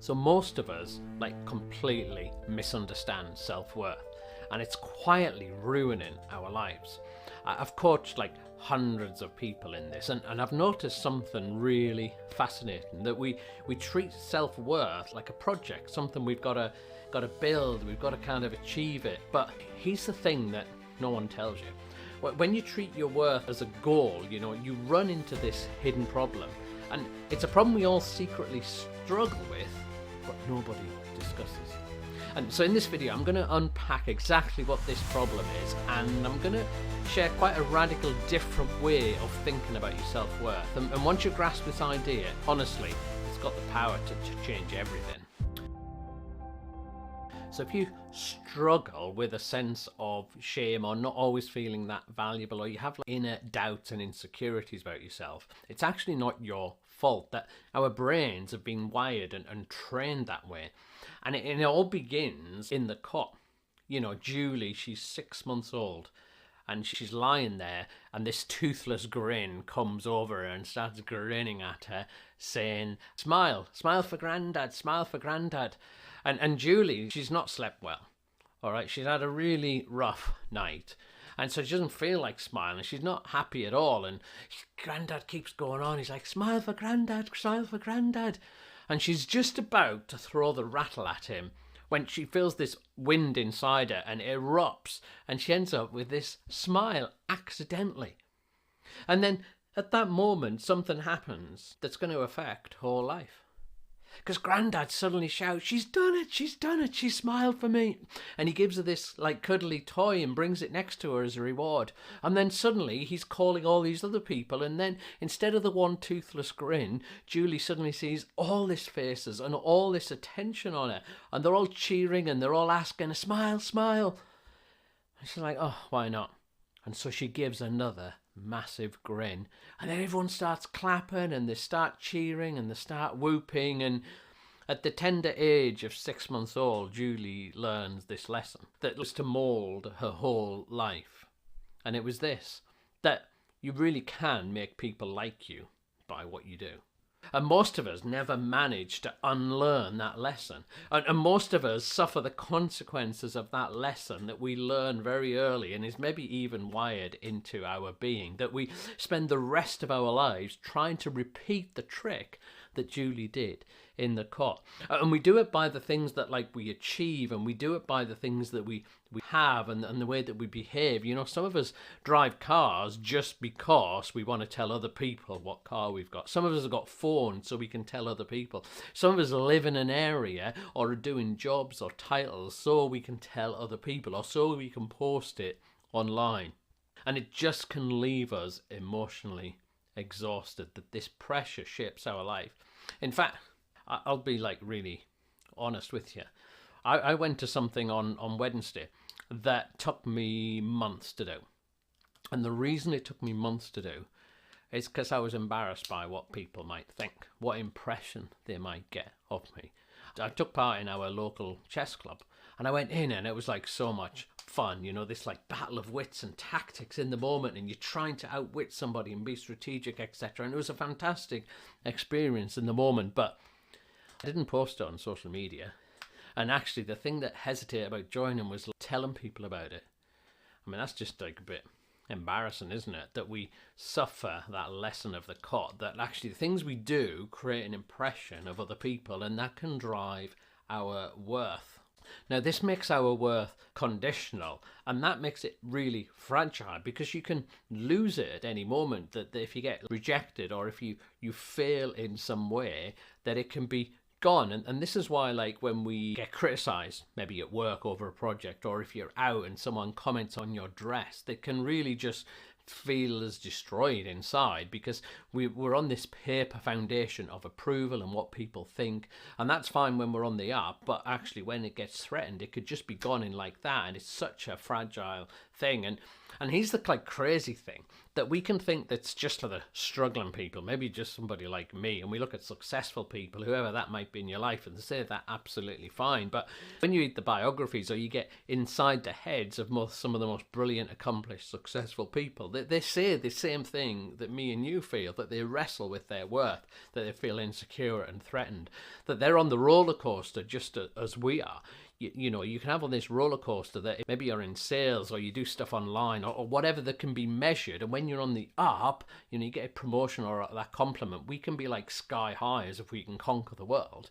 So most of us completely misunderstand self-worth, and it's quietly ruining our lives. I've coached hundreds of people in this, and I've noticed something really fascinating, that we treat self-worth like a project, something we've got to build, we've got to kind of achieve it. But here's the thing that no one tells you. When you treat your worth as a goal, you run into this hidden problem. And it's a problem we all secretly struggle with, but nobody discusses. And so in this video, I'm going to unpack exactly what this problem is, and I'm going to share quite a radical different way of thinking about your self-worth. And once you grasp this idea, honestly, it's got the power to change everything. So if you struggle with a sense of shame, or not always feeling that valuable, or you have inner doubts and insecurities about yourself, it's actually not your fault. That our brains have been wired and trained that way. And it all begins in the cot. Julie, she's 6 months old, and she's lying there, and this toothless grin comes over her and starts grinning at her, saying, "Smile, smile for Grandad, smile for Grandad." And Julie, she's not slept well. All right, she's had a really rough night. And so she doesn't feel like smiling. She's not happy at all. And Grandad keeps going on. He's like, "Smile for Grandad, smile for Grandad." And she's just about to throw the rattle at him when she feels this wind inside her and it erupts. And she ends up with this smile accidentally. And then at that moment, something happens that's going to affect her life. Because Grandad suddenly shouts, "She's done it, she's done it, she smiled for me." And he gives her this cuddly toy and brings it next to her as a reward. And then suddenly he's calling all these other people, and then instead of the one toothless grin, Julie suddenly sees all these faces and all this attention on her, and they're all cheering and they're all asking, "Smile, smile." And she's like, "Oh, why not?" And so she gives another massive grin, and then everyone starts clapping and they start cheering and they start whooping. And at the tender age of 6 months old, Julie learns this lesson that was to mold her whole life. And it was this, that you really can make people like you by what you do. And most of us never manage to unlearn that lesson. And most of us suffer the consequences of that lesson that we learn very early and is maybe even wired into our being, that we spend the rest of our lives trying to repeat the trick that Julie did in the cot. And we do it by the things that we achieve, and we do it by the things that we have and the way that we behave. Some of us drive cars just because we want to tell other people what car we've got. Some of us have got phones so we can tell other people. Some of us live in an area or are doing jobs or titles so we can tell other people, or so we can post it online. And it just can leave us emotionally exhausted, that this pressure shapes our life. In fact, I'll be really honest with you. I went to something on Wednesday that took me months to do. And the reason it took me months to do is because I was embarrassed by what people might think, what impression they might get of me. I took part in our local chess club, and I went in and it was so much fun, this battle of wits and tactics in the moment, and you're trying to outwit somebody and be strategic, etc. And it was a fantastic experience in the moment, but I didn't post it on social media. And actually the thing that hesitated about joining was telling people about it. I mean, that's just a bit embarrassing, isn't it? That we suffer that lesson of the cot, that actually the things we do create an impression of other people, and that can drive our worth. Now, this makes our worth conditional, and that makes it really fragile, because you can lose it at any moment. That if you get rejected, or if you fail in some way, that it can be gone. And this is why when we get criticized, maybe at work over a project, or if you're out and someone comments on your dress, they can really just feel as destroyed inside, because we're on this paper foundation of approval and what people think. And that's fine when we're on the up, but actually when it gets threatened, it could just be gone in that. And it's such a fragile thing. And here's the crazy thing, that we can think that's just for the struggling people, maybe just somebody like me, and we look at successful people, whoever that might be in your life, and say that absolutely fine. But when you read the biographies or you get inside the heads of some of the most brilliant, accomplished, successful people, they say the same thing that me and you feel, that they wrestle with their worth, that they feel insecure and threatened, that they're on the roller coaster just as we are. You know, you can have on this roller coaster that maybe you're in sales or you do stuff online or whatever that can be measured. And when you're on the up, you know, you get a promotion or that compliment, we can be like sky high as if we can conquer the world.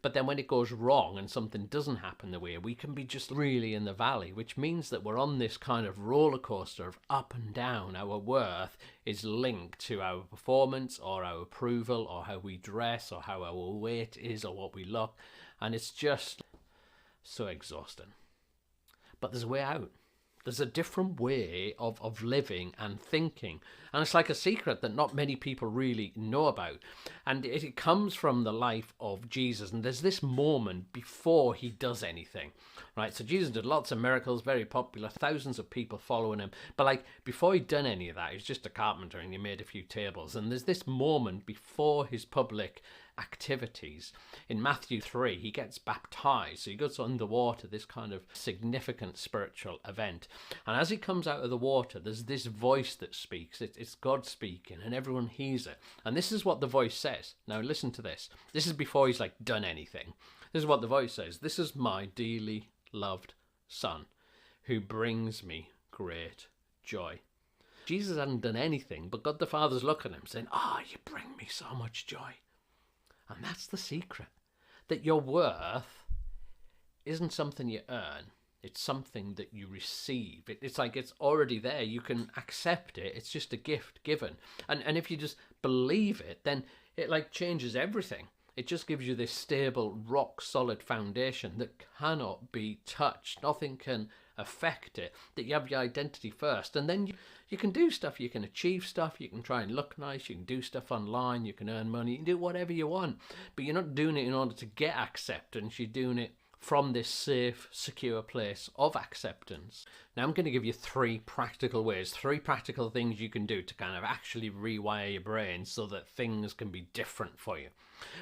But then when it goes wrong and something doesn't happen the way, we can be just really in the valley, which means that we're on this kind of roller coaster of up and down. Our worth is linked to our performance or our approval or how we dress or how our weight is or what we look. And it's just so exhausting. But there's a way out. There's a different way of living and thinking. And it's like a secret that not many people really know about. And it comes from the life of Jesus. And there's this moment before he does anything, right? So Jesus did lots of miracles, very popular, thousands of people following him. But like before he'd done any of that, he was just a carpenter and he made a few tables. And there's this moment before his public activities. In Matthew 3, he gets baptized. So he goes underwater, this kind of significant spiritual event. And as he comes out of the water, there's this voice that speaks. It's God speaking, and everyone hears it. And this is what the voice says. Now listen to this. This is before he's like done anything. This is what the voice says. This is my dearly loved son, who brings me great joy. Jesus hadn't done anything, but God the Father's looking at him saying, you bring me so much joy. And that's the secret, that your worth isn't something you earn. It's something that you receive. It's like it's already there. You can accept it. It's just a gift given. And if you just believe it, then it like changes everything. It just gives you this stable, rock solid foundation that cannot be touched. Nothing can affect it. That you have your identity first. And then you can do stuff. You can achieve stuff. You can try and look nice. You can do stuff online. You can earn money. You can do whatever you want. But you're not doing it in order to get acceptance. You're doing it from this safe, secure place of acceptance. Now I'm going to give you 3 practical ways, 3 practical things you can do to kind of actually rewire your brain so that things can be different for you.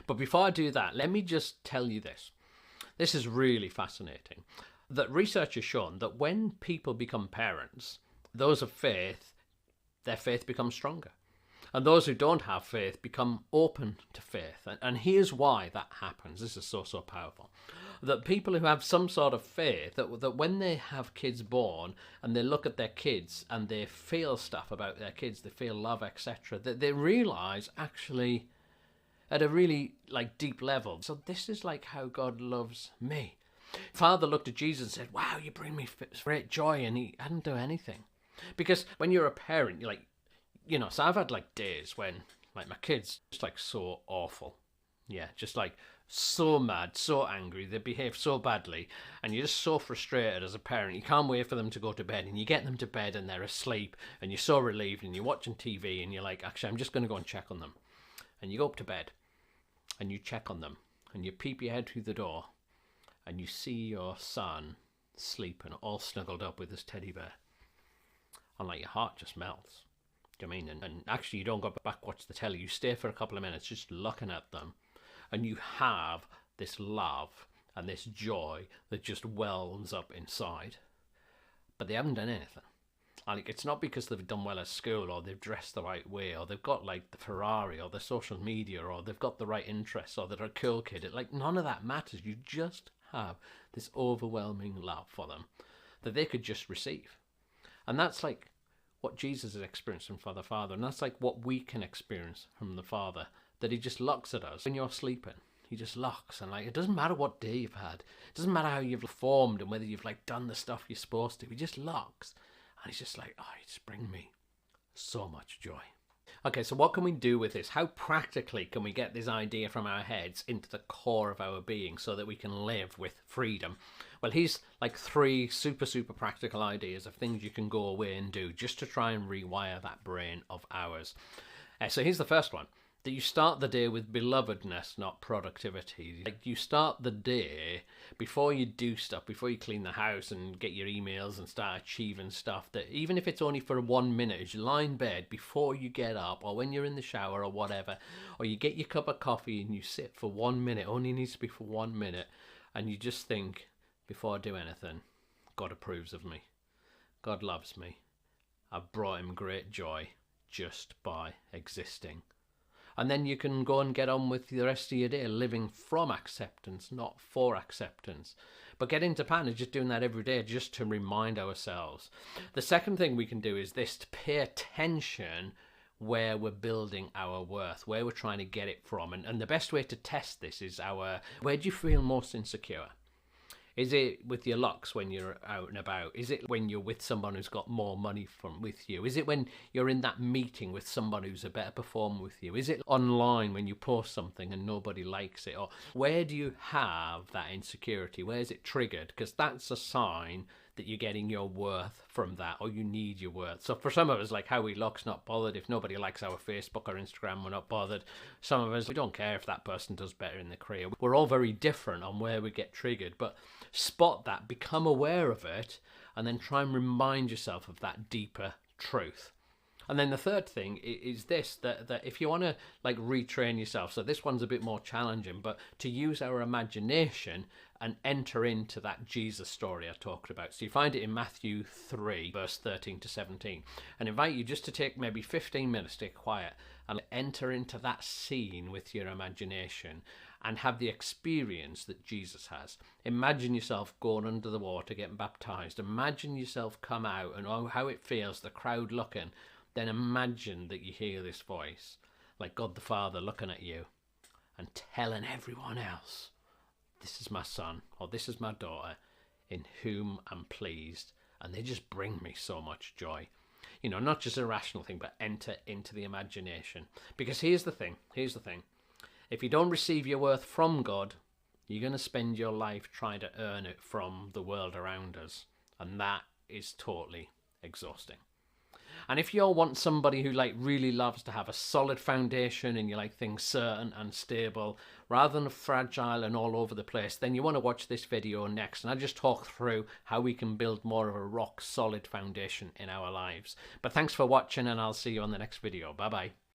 But before I do that, let me just tell you this. This is really fascinating. That research has shown that when people become parents, those of faith, their faith becomes stronger. And those who don't have faith become open to faith. And here's why that happens. This is so powerful. That people who have some sort of faith, that when they have kids born and they look at their kids and they feel stuff about their kids, they feel love, etc., that they realize actually at a really like deep level, so this is like how God loves me. Father looked at Jesus and said, wow, you bring me great joy, and he hadn't done anything. Because when you're a parent, you're like, you know, so I've had like days when like my kids just like so awful. Yeah, just like so mad, so angry, they behave so badly, and you're just so frustrated as a parent. You can't wait for them to go to bed, and you get them to bed and they're asleep, and you're so relieved, and you're watching TV, and you're like, actually, I'm just going to go and check on them. And you go up to bed, and you check on them, and you peep your head through the door, and you see your son sleeping all snuggled up with his teddy bear. And like your heart just melts. Do you know what I mean? And actually you don't go back watch the telly. You stay for a couple of minutes just looking at them. And you have this love and this joy that just wells up inside. But they haven't done anything. And it's not because they've done well at school or they've dressed the right way or they've got like the Ferrari or the social media or they've got the right interests or they're a cool kid. Like none of that matters. You just have this overwhelming love for them that they could just receive. And that's like what Jesus is experiencing for the Father. And that's like what we can experience from the Father, that he just looks at us when you're sleeping. He just looks, and like it doesn't matter what day you've had. It doesn't matter how you've performed and whether you've like done the stuff you're supposed to. He just looks, and he's just like, oh, you just bring me so much joy. Okay, so what can we do with this? How practically can we get this idea from our heads into the core of our being so that we can live with freedom? Well, here's like 3 super practical ideas of things you can go away and do just to try and rewire that brain of ours. So here's the first one. that you start the day with belovedness, not productivity. Like, you start the day before you do stuff, before you clean the house and get your emails and start achieving stuff, that even if it's only for 1 minute, as you lie in bed before you get up, or when you're in the shower or whatever, or you get your cup of coffee and you sit for 1 minute, only needs to be for 1 minute, and you just think, before I do anything, God approves of me. God loves me. I've brought him great joy just by existing. And then you can go and get on with the rest of your day living from acceptance, not for acceptance. But getting to pattern is just doing that every day, just to remind ourselves. The second thing we can do is this: to pay attention where we're building our worth, where we're trying to get it from. And the best way to test this is where do you feel most insecure? Is it with your looks when you're out and about? Is it when you're with someone who's got more money with you? Is it when you're in that meeting with someone who's a better performer with you? Is it online when you post something and nobody likes it? Or where do you have that insecurity? Where is it triggered? Because that's a sign that you're getting your worth from that, or you need your worth. So for some of us, like how we look's not bothered. If nobody likes our Facebook or Instagram, we're not bothered. Some of us, we don't care if that person does better in the career. We're all very different on where we get triggered, but spot that, become aware of it, and then try and remind yourself of that deeper truth. And then the third thing is this, that if you want to like retrain yourself, so this one's a bit more challenging, but to use our imagination and enter into that Jesus story I talked about. So you find it in Matthew 3, verse 13 to 17. And invite you just to take maybe 15 minutes to get quiet and enter into that scene with your imagination and have the experience that Jesus has. Imagine yourself going under the water, getting baptized. Imagine yourself come out and how it feels, the crowd looking. Then imagine that you hear this voice, like God the Father looking at you and telling everyone else, this is my son, or this is my daughter, in whom I'm pleased. And they just bring me so much joy. You know, not just a rational thing, but enter into the imagination. Because here's the thing. If you don't receive your worth from God, you're going to spend your life trying to earn it from the world around us. And that is totally exhausting. And if you all want somebody who like really loves to have a solid foundation and you like things certain and stable rather than fragile and all over the place, then you want to watch this video next. And I just talk through how we can build more of a rock solid foundation in our lives. But thanks for watching, and I'll see you on the next video. Bye bye.